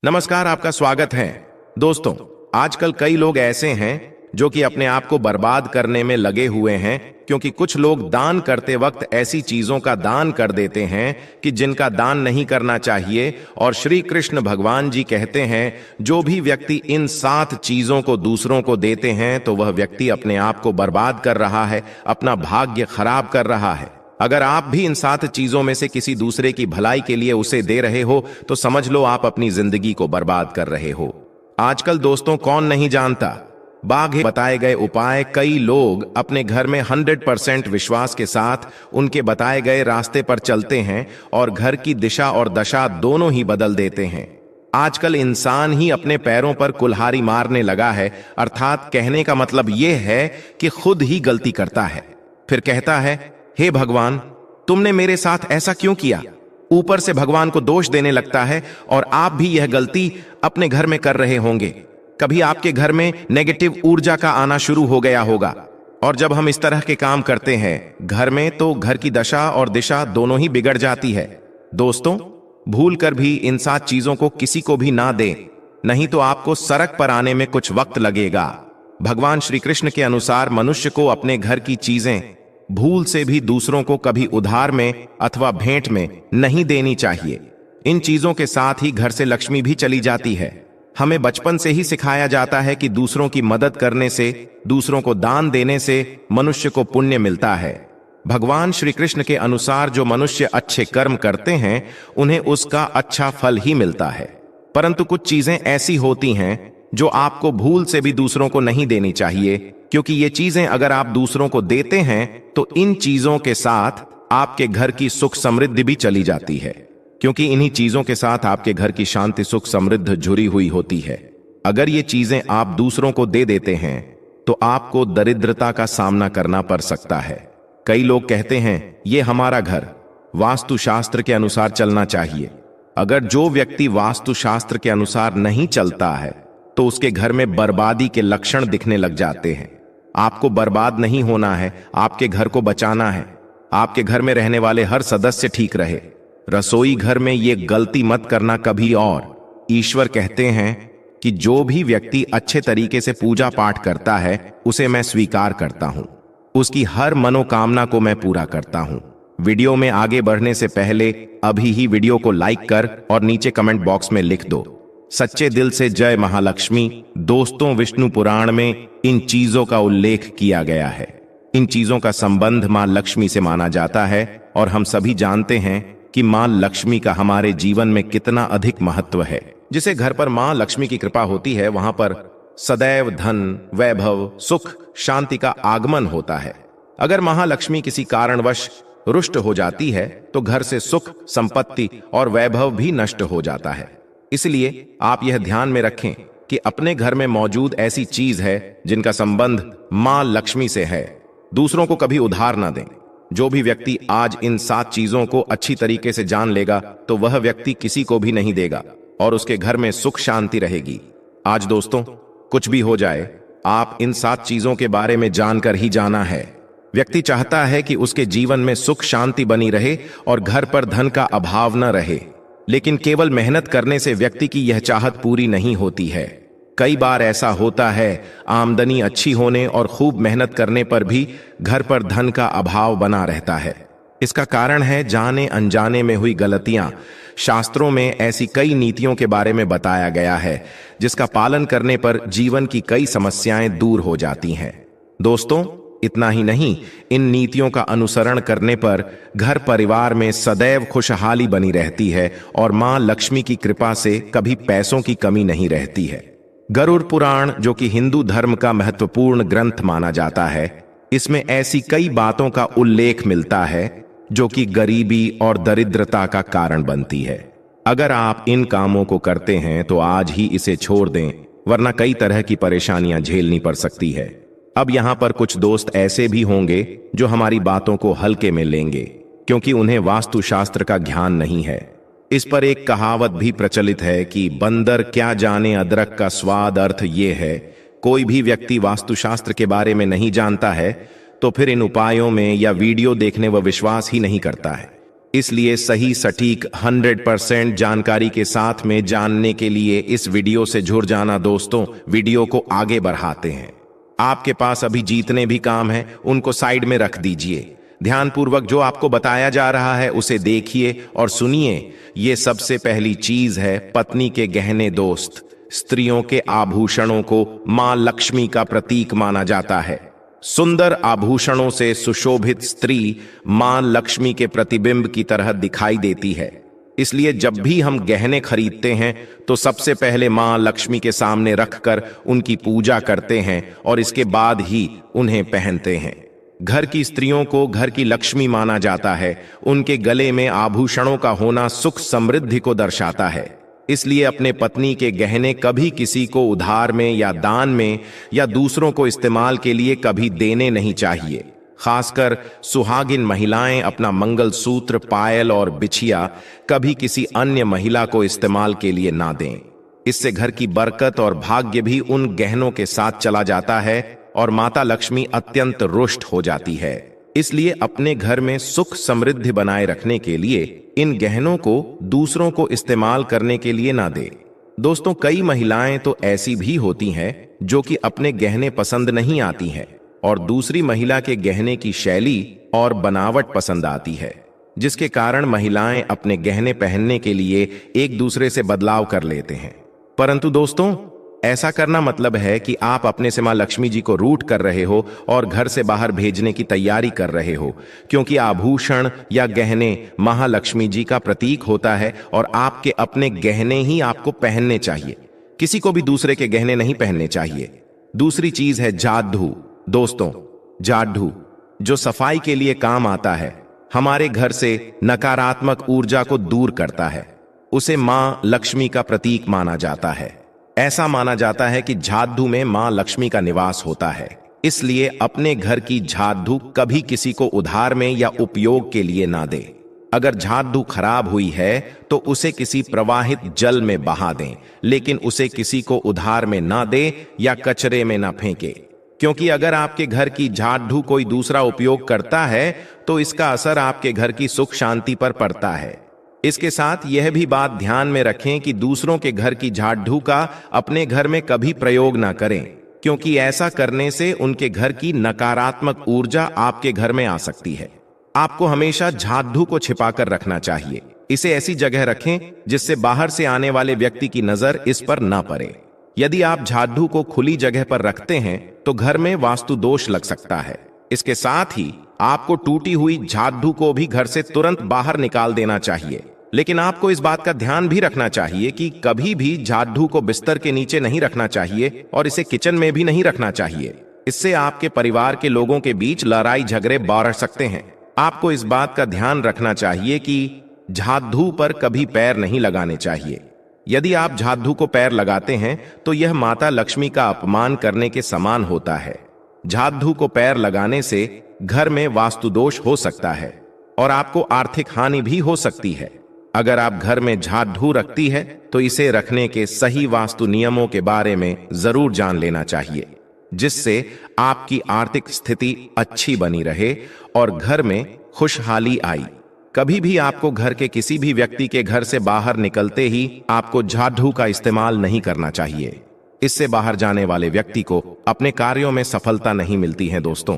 नमस्कार, आपका स्वागत है। दोस्तों, आजकल कई लोग ऐसे हैं जो कि अपने आप को बर्बाद करने में लगे हुए हैं, क्योंकि कुछ लोग दान करते वक्त ऐसी चीजों का दान कर देते हैं कि जिनका दान नहीं करना चाहिए। और श्री कृष्ण भगवान जी कहते हैं, जो भी व्यक्ति इन 7 चीजों को दूसरों को देते हैं तो वह व्यक्ति अपने आप को बर्बाद कर रहा है, अपना भाग्य खराब कर रहा है। अगर आप भी इन 7 चीजों में से किसी दूसरे की भलाई के लिए उसे दे रहे हो तो समझ लो आप अपनी जिंदगी को बर्बाद कर रहे हो। आजकल दोस्तों, कौन नहीं जानता, बाघ बताए गए उपाय कई लोग अपने घर में 100% विश्वास के साथ उनके बताए गए रास्ते पर चलते हैं और घर की दिशा और दशा दोनों ही बदल देते हैं। आजकल इंसान ही अपने पैरों पर कुल्हाड़ी मारने लगा है, अर्थात कहने का मतलब यह है कि खुद ही गलती करता है, फिर कहता है, हे भगवान, तुमने मेरे साथ ऐसा क्यों किया। ऊपर से भगवान को दोष देने लगता है। और आप भी यह गलती अपने घर में कर रहे होंगे। कभी आपके घर में नेगेटिव ऊर्जा का आना शुरू हो गया होगा, और जब हम इस तरह के काम करते हैं घर में तो घर की दशा और दिशा दोनों ही बिगड़ जाती है। दोस्तों, भूल कर भी इन 7 चीजों को किसी को भी ना दें, नहीं तो आपको सड़क पर आने में कुछ वक्त लगेगा। भगवान श्री कृष्ण के अनुसार मनुष्य को अपने घर की चीजें भूल से भी दूसरों को कभी उधार में अथवा भेंट में नहीं देनी चाहिए। इन चीजों के साथ ही घर से लक्ष्मी भी चली जाती है। हमें बचपन से ही सिखाया जाता है कि दूसरों की मदद करने से, दूसरों को दान देने से मनुष्य को पुण्य मिलता है। भगवान श्री कृष्ण के अनुसार जो मनुष्य अच्छे कर्म करते हैं उन्हें उसका अच्छा फल ही मिलता है। परंतु कुछ चीजें ऐसी होती हैं जो आपको भूल से भी दूसरों को नहीं देनी चाहिए, क्योंकि ये चीजें अगर आप दूसरों को देते हैं तो इन चीजों के साथ आपके घर की सुख समृद्धि भी चली जाती है, क्योंकि इन्हीं चीजों के साथ आपके घर की शांति सुख समृद्धि जुड़ी हुई होती है। अगर ये चीजें आप दूसरों को दे देते हैं तो आपको दरिद्रता का सामना करना पड़ सकता है। कई लोग कहते हैं, ये हमारा घर वास्तुशास्त्र के अनुसार चलना चाहिए। अगर जो व्यक्ति वास्तुशास्त्र के अनुसार नहीं चलता है तो उसके घर में बर्बादी के लक्षण दिखने लग जाते हैं। आपको बर्बाद नहीं होना है, आपके घर को बचाना है। आपके घर में रहने वाले हर सदस्य ठीक रहे। रसोई घर में ये गलती मत करना कभी। और ईश्वर कहते हैं कि जो भी व्यक्ति अच्छे तरीके से पूजा पाठ करता है उसे मैं स्वीकार करता हूं, उसकी हर मनोकामना को मैं पूरा करता हूं। वीडियो में आगे बढ़ने से पहले अभी ही वीडियो को लाइक कर और नीचे कमेंट बॉक्स में लिख दो, सच्चे दिल से जय महालक्ष्मी। दोस्तों, विष्णु पुराण में इन चीजों का उल्लेख किया गया है। इन चीजों का संबंध मां लक्ष्मी से माना जाता है और हम सभी जानते हैं कि मां लक्ष्मी का हमारे जीवन में कितना अधिक महत्व है। जिसे घर पर मां लक्ष्मी की कृपा होती है वहां पर सदैव धन, वैभव, सुख, शांति का आगमन होता है। अगर महालक्ष्मी किसी कारणवश रुष्ट हो जाती है तो घर से सुख, संपत्ति और वैभव भी नष्ट हो जाता है। इसलिए आप यह ध्यान में रखें कि अपने घर में मौजूद ऐसी चीज है जिनका संबंध मां लक्ष्मी से है, दूसरों को कभी उधार ना दें। जो भी व्यक्ति आज इन 7 चीजों को अच्छी तरीके से जान लेगा तो वह व्यक्ति किसी को भी नहीं देगा और उसके घर में सुख शांति रहेगी। आज दोस्तों, कुछ भी हो जाए, आप इन 7 चीजों के बारे में जानकर ही जाना है। व्यक्ति चाहता है कि उसके जीवन में सुख शांति बनी रहे और घर पर धन का अभाव न रहे, लेकिन केवल मेहनत करने से व्यक्ति की यह चाहत पूरी नहीं होती है। कई बार ऐसा होता है, आमदनी अच्छी होने और खूब मेहनत करने पर भी घर पर धन का अभाव बना रहता है। इसका कारण है जाने अनजाने में हुई गलतियां। शास्त्रों में ऐसी कई नीतियों के बारे में बताया गया है जिसका पालन करने पर जीवन की कई समस्याएं दूर हो जाती हैं। दोस्तों, इतना ही नहीं, इन नीतियों का अनुसरण करने पर घर परिवार में सदैव खुशहाली बनी रहती है और मां लक्ष्मी की कृपा से कभी पैसों की कमी नहीं रहती है। गरुड़ पुराण, जो कि हिंदू धर्म का महत्वपूर्ण ग्रंथ माना जाता है, इसमें ऐसी कई बातों का उल्लेख मिलता है जो कि गरीबी और दरिद्रता का कारण बनती है। अगर आप इन कामों को करते हैं तो आज ही इसे छोड़ दें, वरना कई तरह की परेशानियां झेलनी पड़ सकती है। अब यहां पर कुछ दोस्त ऐसे भी होंगे जो हमारी बातों को हल्के में लेंगे, क्योंकि उन्हें वास्तुशास्त्र का ज्ञान नहीं है। इस पर एक कहावत भी प्रचलित है कि बंदर क्या जाने अदरक का स्वाद। अर्थ ये है, कोई भी व्यक्ति वास्तुशास्त्र के बारे में नहीं जानता है तो फिर इन उपायों में या वीडियो देखने व विश्वास ही नहीं करता है। इसलिए सही सटीक 100% जानकारी के साथ में जानने के लिए इस वीडियो से जुड़ जाना दोस्तों। वीडियो को आगे बढ़ाते हैं। आपके पास अभी जितने भी काम हैं उनको साइड में रख दीजिए। ध्यानपूर्वक जो आपको बताया जा रहा है उसे देखिए और सुनिए। ये सबसे पहली चीज है पत्नी के गहने दोस्त। स्त्रियों के आभूषणों को मां लक्ष्मी का प्रतीक माना जाता है। सुंदर आभूषणों से सुशोभित स्त्री मां लक्ष्मी के प्रतिबिंब की तरह दिखाई देती है। इसलिए जब भी हम गहने खरीदते हैं तो सबसे पहले मां लक्ष्मी के सामने रखकर उनकी पूजा करते हैं और इसके बाद ही उन्हें पहनते हैं। घर की स्त्रियों को घर की लक्ष्मी माना जाता है। उनके गले में आभूषणों का होना सुख समृद्धि को दर्शाता है। इसलिए अपने पत्नी के गहने कभी किसी को उधार में या दान में या दूसरों को इस्तेमाल के लिए कभी देने नहीं चाहिए। खासकर सुहागिन महिलाएं अपना मंगलसूत्र, पायल और बिछिया कभी किसी अन्य महिला को इस्तेमाल के लिए ना दें। इससे घर की बरकत और भाग्य भी उन गहनों के साथ चला जाता है और माता लक्ष्मी अत्यंत रुष्ट हो जाती है। इसलिए अपने घर में सुख समृद्धि बनाए रखने के लिए इन गहनों को दूसरों को इस्तेमाल करने के लिए ना दे। दोस्तों, कई महिलाएं तो ऐसी भी होती हैं जो कि अपने गहने पसंद नहीं आती हैं और दूसरी महिला के गहने की शैली और बनावट पसंद आती है, जिसके कारण महिलाएं अपने गहने पहनने के लिए एक दूसरे से बदलाव कर लेते हैं। परंतु दोस्तों, ऐसा करना मतलब है कि आप अपने से मां लक्ष्मी जी को रूठ कर रहे हो और घर से बाहर भेजने की तैयारी कर रहे हो, क्योंकि आभूषण या गहने महालक्ष्मी जी का प्रतीक होता है और आपके अपने गहने ही आपको पहनने चाहिए। किसी को भी दूसरे के गहने नहीं पहनने चाहिए। दूसरी चीज है जादू। दोस्तों, जादू जो सफाई के लिए काम आता है, हमारे घर से नकारात्मक ऊर्जा को दूर करता है, उसे मां लक्ष्मी का प्रतीक माना जाता है। ऐसा माना जाता है कि जादू में मां लक्ष्मी का निवास होता है। इसलिए अपने घर की जादू कभी किसी को उधार में या उपयोग के लिए ना दे। अगर जादू खराब हुई है तो उसे किसी प्रवाहित जल में बहा दें, लेकिन उसे किसी को उधार में ना दे या कचरे में ना फेंके, क्योंकि अगर आपके घर की जादू कोई दूसरा उपयोग करता है तो इसका असर आपके घर की सुख शांति पर पड़ता है। इसके साथ यह भी बात ध्यान में रखें कि दूसरों के घर की जादू का अपने घर में कभी प्रयोग ना करें, क्योंकि ऐसा करने से उनके घर की नकारात्मक ऊर्जा आपके घर में आ सकती है। आपको हमेशा जादू को छिपाकर रखना चाहिए। इसे ऐसी जगह रखें जिससे बाहर से आने वाले व्यक्ति की नजर इस पर ना पड़े। यदि आप जादू को खुली जगह पर रखते हैं तो घर में वास्तु दोष लग सकता है। इसके साथ ही आपको टूटी हुई जादू को भी घर से तुरंत बाहर निकाल देना चाहिए। लेकिन आपको इस बात का ध्यान भी रखना चाहिए कि कभी भी जादू को बिस्तर के नीचे नहीं रखना चाहिए और इसे किचन में भी नहीं रखना चाहिए। इससे आपके परिवार के लोगों के बीच लड़ाई झगड़े बढ़ सकते हैं। आपको इस बात का ध्यान रखना चाहिए कि जादू पर कभी पैर नहीं लगाने चाहिए। यदि आप जादू को पैर लगाते हैं तो यह माता लक्ष्मी का अपमान करने के समान होता है। जादू को पैर लगाने से घर में वास्तु दोष हो सकता है और आपको आर्थिक हानि भी हो सकती है। अगर आप घर में जादू रखती है तो इसे रखने के सही वास्तु नियमों के बारे में जरूर जान लेना चाहिए, जिससे आपकी आर्थिक स्थिति अच्छी बनी रहे और घर में खुशहाली आई। कभी भी आपको घर के किसी भी व्यक्ति के घर से बाहर निकलते ही आपको जादू का इस्तेमाल नहीं करना चाहिए। इससे बाहर जाने वाले व्यक्ति को अपने कार्यों में सफलता नहीं मिलती है। दोस्तों,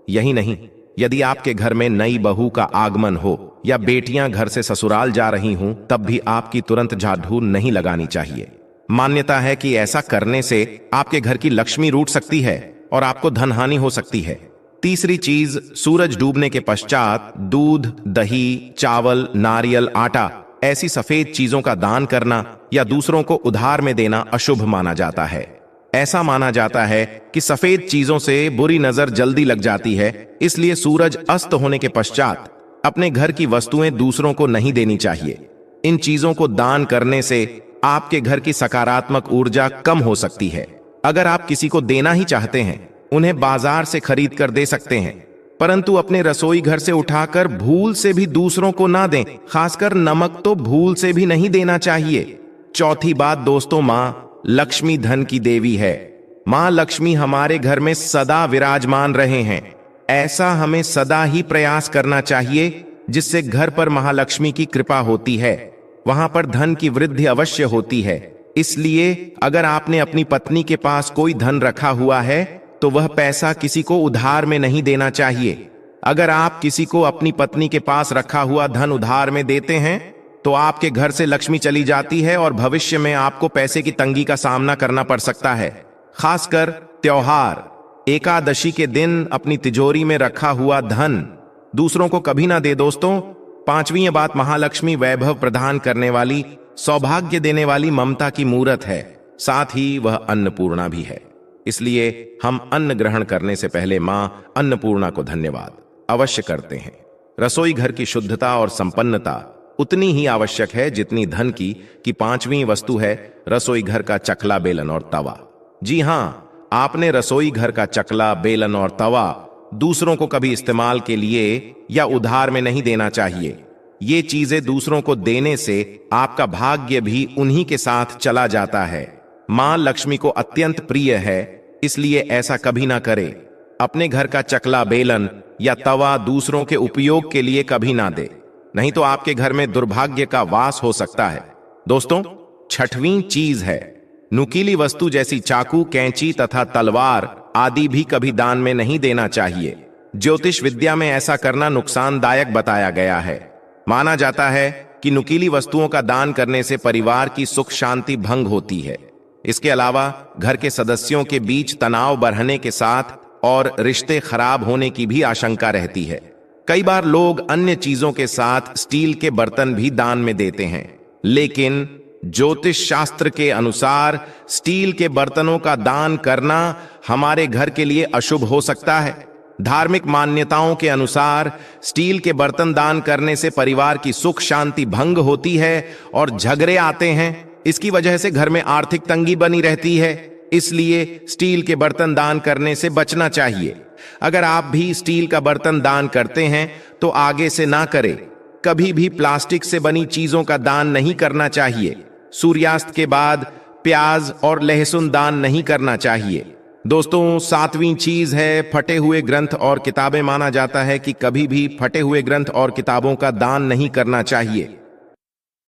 यही नहीं, यदि आपके घर में नई बहू का आगमन हो या बेटियां घर से ससुराल जा रही हों, तब भी आपकी तुरंत जादू नहीं लगानी चाहिए। मान्यता है कि ऐसा करने से आपके घर की लक्ष्मी रूठ सकती है और आपको धन हानि हो सकती है। तीसरी चीज, सूरज डूबने के पश्चात दूध, दही, चावल, नारियल, आटा ऐसी सफेद चीजों का दान करना या दूसरों को उधार में देना अशुभ माना जाता है। ऐसा माना जाता है कि सफेद चीजों से बुरी नजर जल्दी लग जाती है, इसलिए सूरज अस्त होने के पश्चात अपने घर की वस्तुएं दूसरों को नहीं देनी चाहिए। इन चीजों को दान करने से आपके घर की सकारात्मक ऊर्जा कम हो सकती है। अगर आप किसी को देना ही चाहते हैं, उन्हें बाजार से खरीद कर दे सकते हैं, परंतु अपने रसोई घर से उठाकर भूल से भी दूसरों को ना दें। खासकर नमक तो भूल से भी नहीं देना चाहिए। चौथी बात दोस्तों, मां लक्ष्मी धन की देवी है। मां लक्ष्मी हमारे घर में सदा विराजमान रहे हैं, ऐसा हमें सदा ही प्रयास करना चाहिए। जिससे घर पर महालक्ष्मी की कृपा होती है, वहां पर धन की वृद्धि अवश्य होती है। इसलिए अगर आपने अपनी पत्नी के पास कोई धन रखा हुआ है तो वह पैसा किसी को उधार में नहीं देना चाहिए। अगर आप किसी को अपनी पत्नी के पास रखा हुआ धन उधार में देते हैं तो आपके घर से लक्ष्मी चली जाती है और भविष्य में आपको पैसे की तंगी का सामना करना पड़ सकता है। खासकर त्योहार एकादशी के दिन अपनी तिजोरी में रखा हुआ धन दूसरों को कभी ना दे दोस्तों। पांचवी बात, महालक्ष्मी वैभव प्रदान करने वाली, सौभाग्य देने वाली ममता की मूरत है, साथ ही वह अन्नपूर्णा भी है। इसलिए हम अन्न ग्रहण करने से पहले मां अन्नपूर्णा को धन्यवाद अवश्य करते हैं। रसोई घर की शुद्धता और संपन्नता उतनी ही आवश्यक है जितनी धन की पांचवी वस्तु है रसोई घर का चकला, बेलन और तवा। जी हां, आपने रसोई घर का चकला, बेलन और तवा दूसरों को कभी इस्तेमाल के लिए या उधार में नहीं देना चाहिए। ये चीजें दूसरों को देने से आपका भाग्य भी उन्हीं के साथ चला जाता है। मां लक्ष्मी को अत्यंत प्रिय है, इसलिए ऐसा कभी ना करें। अपने घर का चकला, बेलन या तवा दूसरों के उपयोग के लिए कभी ना दे, नहीं तो आपके घर में दुर्भाग्य का वास हो सकता है। दोस्तों, छठवीं चीज है नुकीली वस्तु जैसी चाकू, कैंची तथा तलवार आदि भी कभी दान में नहीं देना चाहिए। ज्योतिष विद्या में ऐसा करना नुकसानदायक बताया गया है। माना जाता है कि नुकीली वस्तुओं का दान करने से परिवार की सुख शांति भंग होती है। इसके अलावा घर के सदस्यों के बीच तनाव बढ़ने के साथ और रिश्ते खराब होने की भी आशंका रहती है। कई बार लोग अन्य चीजों के साथ स्टील के बर्तन भी दान में देते हैं, लेकिन ज्योतिष शास्त्र के अनुसार स्टील के बर्तनों का दान करना हमारे घर के लिए अशुभ हो सकता है। धार्मिक मान्यताओं के अनुसार स्टील के बर्तन दान करने से परिवार की सुख शांति भंग होती है और झगड़े आते हैं। इसकी वजह से घर में आर्थिक तंगी बनी रहती है। इसलिए स्टील के बर्तन दान करने से बचना चाहिए। अगर आप भी स्टील का बर्तन दान करते हैं तो आगे से ना करें। कभी भी प्लास्टिक से बनी चीजों का दान नहीं करना चाहिए। सूर्यास्त के बाद प्याज और लहसुन दान नहीं करना चाहिए। दोस्तों, सातवीं चीज है फटे हुए ग्रंथ और किताबें। माना जाता है कि कभी भी फटे हुए ग्रंथ और किताबों का दान नहीं करना चाहिए।